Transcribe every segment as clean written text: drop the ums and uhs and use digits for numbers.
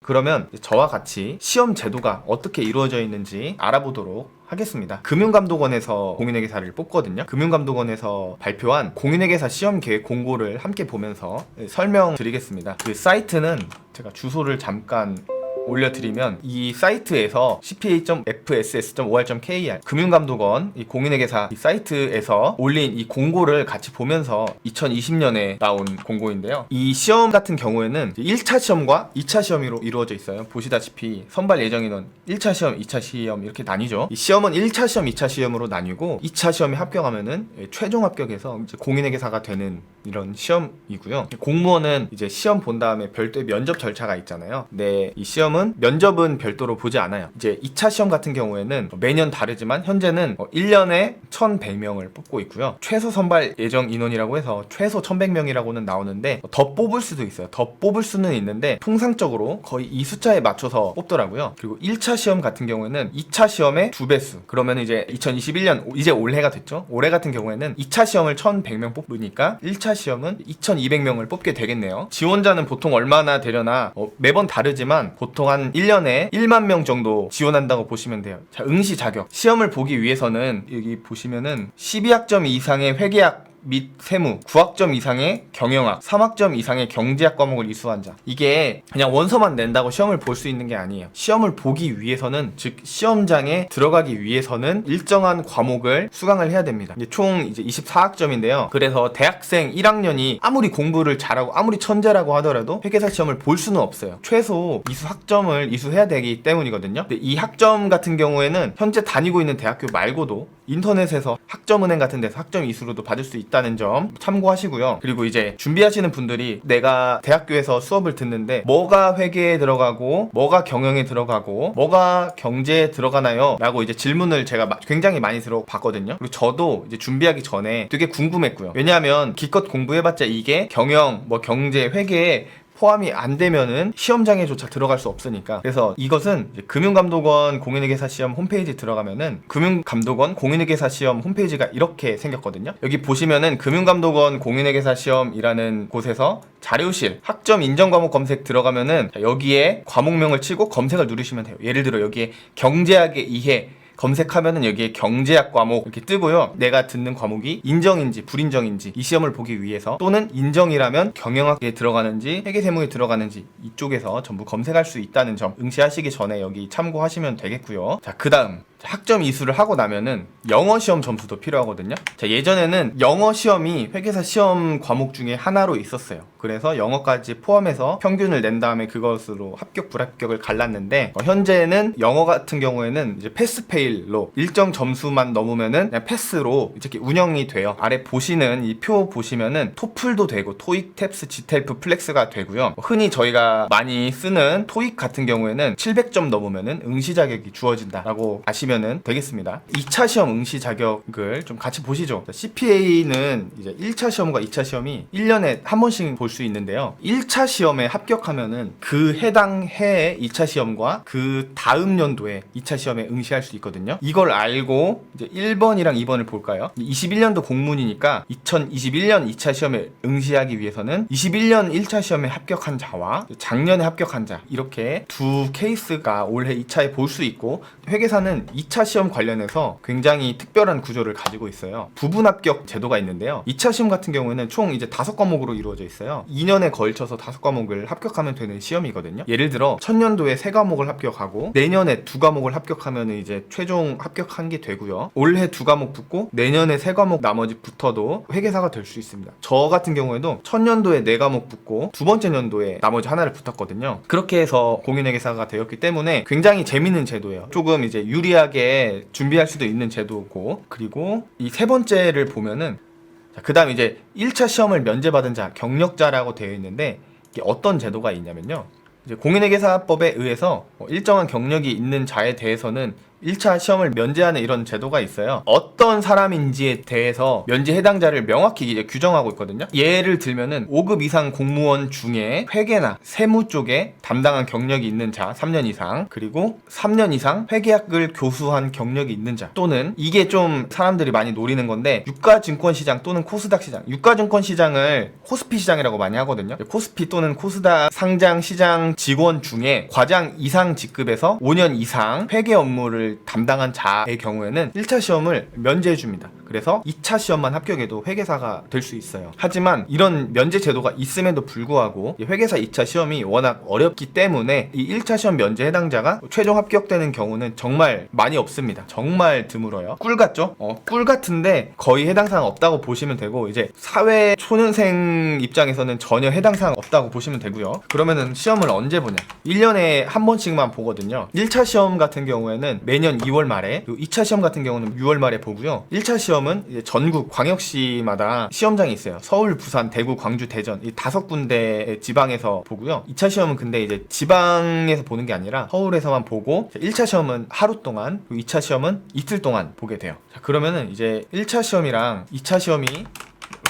그러면 저와 같이 시험 제도가 어떻게 이루어져 있는지 알아보도록 하겠습니다. 금융감독원에서 공인회계사를 뽑거든요. 금융감독원에서 발표한 공인회계사 시험계획 공고를 함께 보면서 설명드리겠습니다. 그 사이트는 제가 주소를 잠깐 올려드리면 이 사이트에서 cpa.fss.or.kr 금융감독원 이 공인회계사 이 사이트에서 올린 이 공고를 같이 보면서 2020년에 나온 공고인데요. 이 시험 같은 경우에는 1차 시험과 2차 시험으로 이루어져 있어요. 보시다시피 선발 예정 인원 1차 시험, 2차 시험 이렇게 나뉘죠. 이 시험은 1차 시험, 2차 시험으로 나뉘고 2차 시험에 합격하면은 최종 합격해서 이제 공인회계사가 되는 이런 시험이고요. 공무원은 이제 시험 본 다음에 별도의 면접 절차가 있잖아요. 네, 이 시험은 면접은 별도로 보지 않아요. 이제 2차 시험 같은 경우에는 매년 다르지만 현재는 1년에 1,100명을 뽑고 있고요. 최소 선발 예정 인원이라고 해서 최소 1,100명이라고는 나오는데 더 뽑을 수도 있어요. 더 뽑을 수는 있는데 통상적으로 거의 이 숫자에 맞춰서 뽑더라고요. 그리고 1차 시험 같은 경우에는 2차 시험의 2배수. 그러면 이제 2021년 이제 올해가 됐죠. 올해 같은 경우에는 2차 시험을 1,100명 뽑으니까 1차 시험은 2,200명을 뽑게 되겠네요. 지원자는 보통 얼마나 되려나 매번 다르지만 보통 한 1년에 1만 명 정도 지원한다고 보시면 돼요. 자, 응시 자격. 시험을 보기 위해서는 여기 보시면은 12학점 이상의 회계학 및 세무, 9학점 이상의 경영학, 3학점 이상의 경제학 과목을 이수한 자. 이게 그냥 원서만 낸다고 시험을 볼 수 있는 게 아니에요. 시험을 보기 위해서는, 즉 시험장에 들어가기 위해서는 일정한 과목을 수강을 해야 됩니다. 이제 총 이제 24학점인데요. 그래서 대학생 1학년이 아무리 공부를 잘하고 아무리 천재라고 하더라도 회계사 시험을 볼 수는 없어요. 최소 이수 학점을 이수해야 되기 때문이거든요. 근데 이 학점 같은 경우에는 현재 다니고 있는 대학교 말고도 인터넷에서 학점은행 같은 데서 학점 이수로도 받을 수 있다는 점 참고하시고요. 그리고 이제 준비하시는 분들이 내가 대학교에서 수업을 듣는데 뭐가 회계에 들어가고 뭐가 경영에 들어가고 뭐가 경제에 들어가나요? 라고 이제 질문을 제가 굉장히 많이 들어봤거든요. 그리고 저도 이제 준비하기 전에 되게 궁금했고요. 왜냐하면 기껏 공부해봤자 이게 경영, 뭐 경제, 회계에 포함이 안 되면은 시험장에조차 들어갈 수 없으니까. 그래서 이것은 이제 금융감독원 공인회계사 시험 홈페이지 들어가면은 금융감독원 공인회계사 시험 홈페이지가 이렇게 생겼거든요. 여기 보시면은 금융감독원 공인회계사 시험이라는 곳에서 자료실 학점 인정 과목 검색 들어가면은 여기에 과목명을 치고 검색을 누르시면 돼요. 예를 들어 여기에 경제학의 이해 검색하면은 여기에 경제학 과목 이렇게 뜨고요. 내가 듣는 과목이 인정인지 불인정인지 이 시험을 보기 위해서, 또는 인정이라면 경영학에 들어가는지 회계세무에 들어가는지 이쪽에서 전부 검색할 수 있다는 점 응시하시기 전에 여기 참고하시면 되겠고요. 자, 그 다음 학점 이수를 하고 나면은 영어 시험 점수도 필요하거든요. 자, 예전에는 영어 시험이 회계사 시험 과목 중에 하나로 있었어요. 그래서 영어까지 포함해서 평균을 낸 다음에 그것으로 합격 불합격을 갈랐는데 현재는 영어 같은 경우에는 이제 패스페일로 일정 점수만 넘으면은 그냥 패스로 이렇게 운영이 돼요. 아래 보시는 이 표 보시면은 토플도 되고 토익, 탭스, 지텔프, 플렉스가 되고요. 흔히 저희가 많이 쓰는 토익 같은 경우에는 700점 넘으면은 응시 자격이 주어진다라고 아시면은 되겠습니다. 2차 시험 응시 자격을 좀 같이 보시죠. CPA는 이제 1차 시험과 2차 시험이 1년에 한 번씩 볼 수 있는데요. 1차 시험에 합격하면은 그 해당 해의 2차 시험과 그 다음 연도에 2차 시험에 응시할 수 있거든요. 이걸 알고 이제 1번이랑 2번을 볼까요? 21년도 공문이니까 2021년 2차 시험에 응시하기 위해서는 21년 1차 시험에 합격한 자와 작년에 합격한 자, 이렇게 두 케이스가 올해 2차에 볼 수 있고, 회계사는 2차 시험 관련해서 굉장히 특별한 구조를 가지고 있어요. 부분 합격 제도가 있는데요. 2차 시험 같은 경우에는 총 이제 5과목으로 이루어져 있어요. 2년에 걸쳐서 5과목을 합격하면 되는 시험이거든요. 예를 들어 첫년도에 3과목을 합격하고 내년에 2과목을 합격하면 이제 최종 합격한 게 되고요. 올해 2과목 붙고 내년에 3과목 나머지 붙어도 회계사가 될 수 있습니다. 저 같은 경우에도 첫년도에 4과목 붙고 두 번째 년도에 나머지 하나를 붙었거든요. 그렇게 해서 공인회계사가 되었기 때문에 굉장히 재밌는 제도예요. 조금 이제 유리하게 준비할 수도 있는 제도고, 그리고 이 세 번째를 보면은 그 다음 이제 1차 시험을 면제받은 자, 경력자라고 되어 있는데 이게 어떤 제도가 있냐면요. 이제 공인회계사법에 의해서 일정한 경력이 있는 자에 대해서는 1차 시험을 면제하는 이런 제도가 있어요. 어떤 사람인지에 대해서 면제 해당자를 명확히 이제 규정하고 있거든요. 예를 들면은 5급 이상 공무원 중에 회계나 세무 쪽에 담당한 경력이 있는 자 3년 이상, 그리고 3년 이상 회계학을 교수한 경력이 있는 자, 또는 이게 좀 사람들이 많이 노리는 건데 유가증권시장 또는 코스닥 시장, 유가증권시장을 코스피 시장이라고 많이 하거든요. 코스피 또는 코스닥 상장 시장 직원 중에 과장 이상 직급에서 5년 이상 회계 업무를 담당한 자의 경우에는 1차 시험을 면제해 줍니다. 그래서 2차 시험만 합격해도 회계사가 될 수 있어요. 하지만 이런 면제 제도가 있음에도 불구하고 회계사 2차 시험이 워낙 어렵기 때문에 이 1차 시험 면제 해당자가 최종 합격되는 경우는 정말 많이 없습니다. 정말 드물어요. 꿀 같죠? 꿀 같은데 거의 해당 사항 없다고 보시면 되고, 이제 사회 초년생 입장에서는 전혀 해당 사항 없다고 보시면 되고요. 그러면은 시험을 언제 보냐? 1년에 한 번씩만 보거든요. 1차 시험 같은 경우에는 매년 2월 말에, 그리고 2차 시험 같은 경우는 6월 말에 보고요. 1차 시험은 이제 전국 광역시마다 시험장이 있어요. 서울, 부산, 대구, 광주, 대전 이 5군데의 지방에서 보고요. 2차 시험은 근데 이제 지방에서 보는 게 아니라 서울에서만 보고, 1차 시험은 하루 동안, 그리고 2차 시험은 이틀 동안 보게 돼요. 자, 그러면은 이제 1차 시험이랑 2차 시험이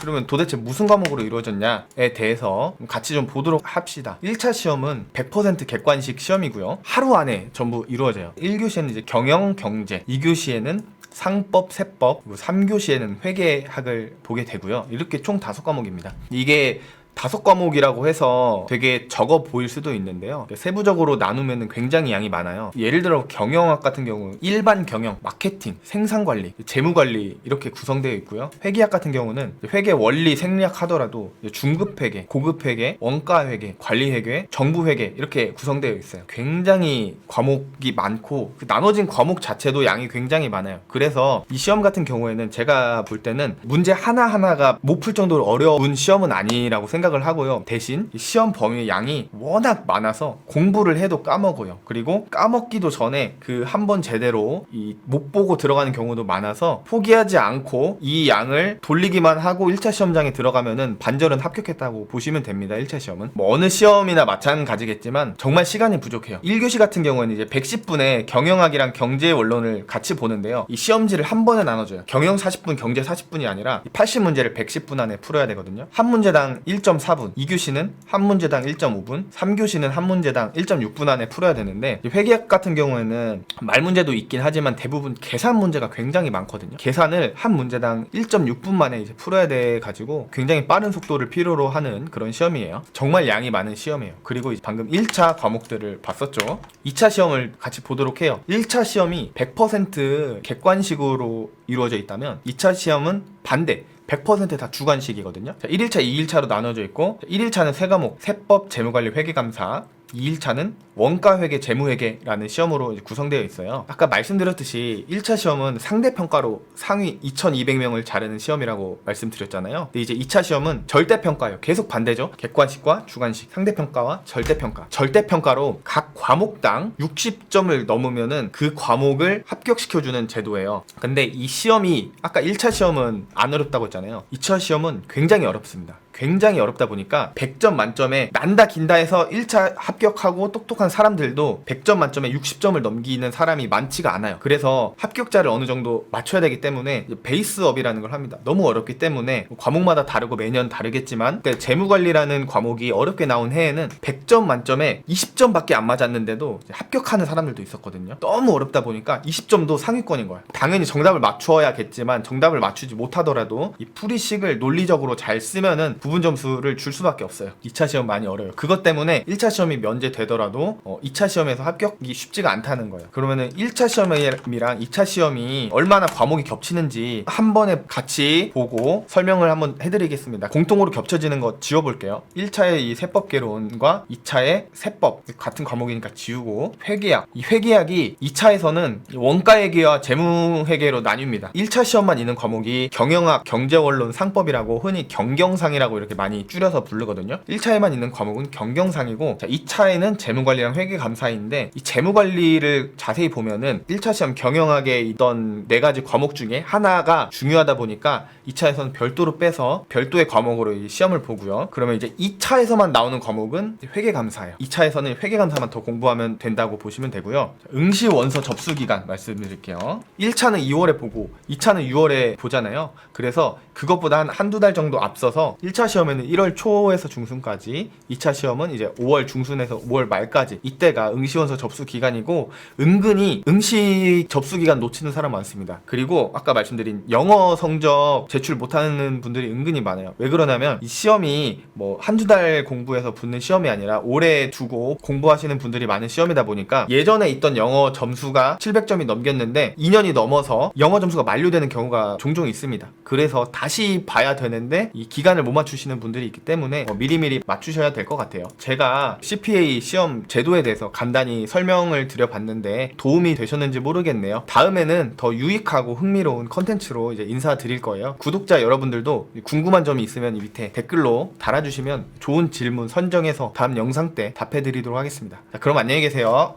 그러면 도대체 무슨 과목으로 이루어졌냐에 대해서 같이 좀 보도록 합시다. 1차 시험은 100% 객관식 시험이고요. 하루 안에 전부 이루어져요. 1교시에는 이제 경영, 경제, 2교시에는 상법, 세법, 그리고 3교시에는 회계학을 보게 되고요. 이렇게 총 5과목입니다. 이게 5과목이라고 해서 되게 적어 보일 수도 있는데요. 세부적으로 나누면 굉장히 양이 많아요. 예를 들어 경영학 같은 경우 일반 경영, 마케팅, 생산관리, 재무관리 이렇게 구성되어 있고요. 회계학 같은 경우는 회계 원리 생략 하더라도 중급 회계, 고급 회계, 원가 회계, 관리 회계, 정부 회계 이렇게 구성되어 있어요. 굉장히 과목이 많고 나눠진 과목 자체도 양이 굉장히 많아요. 그래서 이 시험 같은 경우에는 제가 볼 때는 문제 하나하나가 못 풀 정도로 어려운 시험은 아니라고 생각을 하고요. 대신 시험 범위의 양이 워낙 많아서 공부를 해도 까먹어요. 그리고 까먹기도 전에 그 한 번 제대로 못 보고 들어가는 경우도 많아서 포기하지 않고 이 양을 돌리기만 하고 1차 시험장에 들어가면은 반절은 합격했다고 보시면 됩니다. 1차 시험은 뭐 어느 시험이나 마찬가지겠지만 정말 시간이 부족해요. 1교시 같은 경우에는 이제 110분에 경영학이랑 경제 원론을 같이 보는데요. 이 시험지를 한 번에 나눠줘요. 경영 40분, 경제 40분이 아니라 80문제를 110분 안에 풀어야 되거든요. 한 문제당 1.4분, 2교시는 한 문제당 1.5분, 3교시는 한 문제당 1.6분 안에 풀어야 되는데, 회계학 같은 경우에는 말 문제도 있긴 하지만 대부분 계산 문제가 굉장히 많거든요. 계산을 한 문제당 1.6분 만에 이제 풀어야 돼 가지고 굉장히 빠른 속도를 필요로 하는 그런 시험이에요. 정말 양이 많은 시험이에요. 그리고 방금 1차 과목들을 봤었죠. 2차 시험을 같이 보도록 해요. 1차 시험이 100% 객관식으로 이루어져 있다면 2차 시험은 반대, 100% 다 주관식이거든요. 자, 1일차, 2일차로 나눠져 있고, 1일차는 3과목, 세법, 재무관리, 회계감사, 2일차는 원가회계, 재무회계라는 시험으로 구성되어 있어요. 아까 말씀드렸듯이 1차 시험은 상대평가로 상위 2200명을 자르는 시험이라고 말씀드렸잖아요. 근데 이제 2차 시험은 절대평가예요. 계속 반대죠. 객관식과 주관식, 상대평가와 절대평가. 절대평가로 각 과목당 60점을 넘으면은 그 과목을 합격시켜주는 제도예요. 근데 이 시험이 아까 1차 시험은 안 어렵다고 했잖아요. 2차 시험은 굉장히 어렵습니다. 굉장히 어렵다 보니까 100점 만점에 난다 긴다 해서 1차 합격하고 똑똑한 사람들도 100점 만점에 60점을 넘기는 사람이 많지가 않아요. 그래서 합격자를 어느 정도 맞춰야 되기 때문에 베이스업이라는 걸 합니다. 너무 어렵기 때문에 과목마다 다르고 매년 다르겠지만, 그러니까 재무관리라는 과목이 어렵게 나온 해에는 100점 만점에 20점밖에 안 맞았는데도 합격하는 사람들도 있었거든요. 너무 어렵다 보니까 20점도 상위권인 거야. 당연히 정답을 맞춰야겠지만 정답을 맞추지 못하더라도 이 풀이식을 논리적으로 잘 쓰면은 부분 점수를 줄 수밖에 없어요. 2차 시험 많이 어려워요. 그것 때문에 1차 시험이 면제되더라도 2차 시험에서 합격이 쉽지가 않다는 거예요. 그러면은 1차 시험이랑 2차 시험이 얼마나 과목이 겹치는지 한 번에 같이 보고 설명을 한번 해드리겠습니다. 공통으로 겹쳐지는 거 지워볼게요. 1차의 이 세법개론과 2차의 세법 같은 과목이니까 지우고, 회계학, 이 회계학이 2차에서는 원가회계와 재무회계로 나뉩니다. 1차 시험만 있는 과목이 경영학, 경제원론, 상법이라고 흔히 경경상이라고 2차라고 이렇게 많이 줄여서 부르거든요. 1차에만 있는 과목은 경경상이고, 자, 2차에는 재무관리랑 회계감사인데, 이 재무관리를 자세히 보면은 1차 시험 경영학에 있던 4가지 과목 중에 하나가 중요하다 보니까 2차에서는 별도로 빼서 별도의 과목으로 이 시험을 보고요. 그러면 이제 2차에서만 나오는 과목은 회계감사예요. 2차에서는 회계감사만 더 공부하면 된다고 보시면 되고요. 응시 원서 접수 기간 말씀드릴게요. 1차는 2월에 보고 2차는 6월에 보잖아요. 그래서 그것보다 한두 달 정도 앞서서 1차 시험에는 1월 초에서 중순까지, 2차 시험은 이제 5월 중순에서 5월 말까지, 이때가 응시원서 접수 기간이고, 은근히 응시 접수 기간 놓치는 사람 많습니다. 그리고 아까 말씀드린 영어 성적 제출 못하는 분들이 은근히 많아요. 왜 그러냐면 이 시험이 뭐 한두 달 공부해서 붙는 시험이 아니라 오래 두고 공부하시는 분들이 많은 시험이다 보니까, 예전에 있던 영어 점수가 700점이 넘겼는데 2년이 넘어서 영어 점수가 만료되는 경우가 종종 있습니다. 그래서 다시 봐야 되는데 이 기간을 못 맞추시는 분들이 있기 때문에 미리미리 맞추셔야 될 것 같아요. 제가 CPA 시험 제도에 대해서 간단히 설명을 드려봤는데 도움이 되셨는지 모르겠네요. 다음에는 더 유익하고 흥미로운 컨텐츠로 이제 인사드릴 거예요. 구독자 여러분들도 궁금한 점이 있으면 이 밑에 댓글로 달아주시면 좋은 질문 선정해서 다음 영상 때 답해드리도록 하겠습니다. 자, 그럼 안녕히 계세요.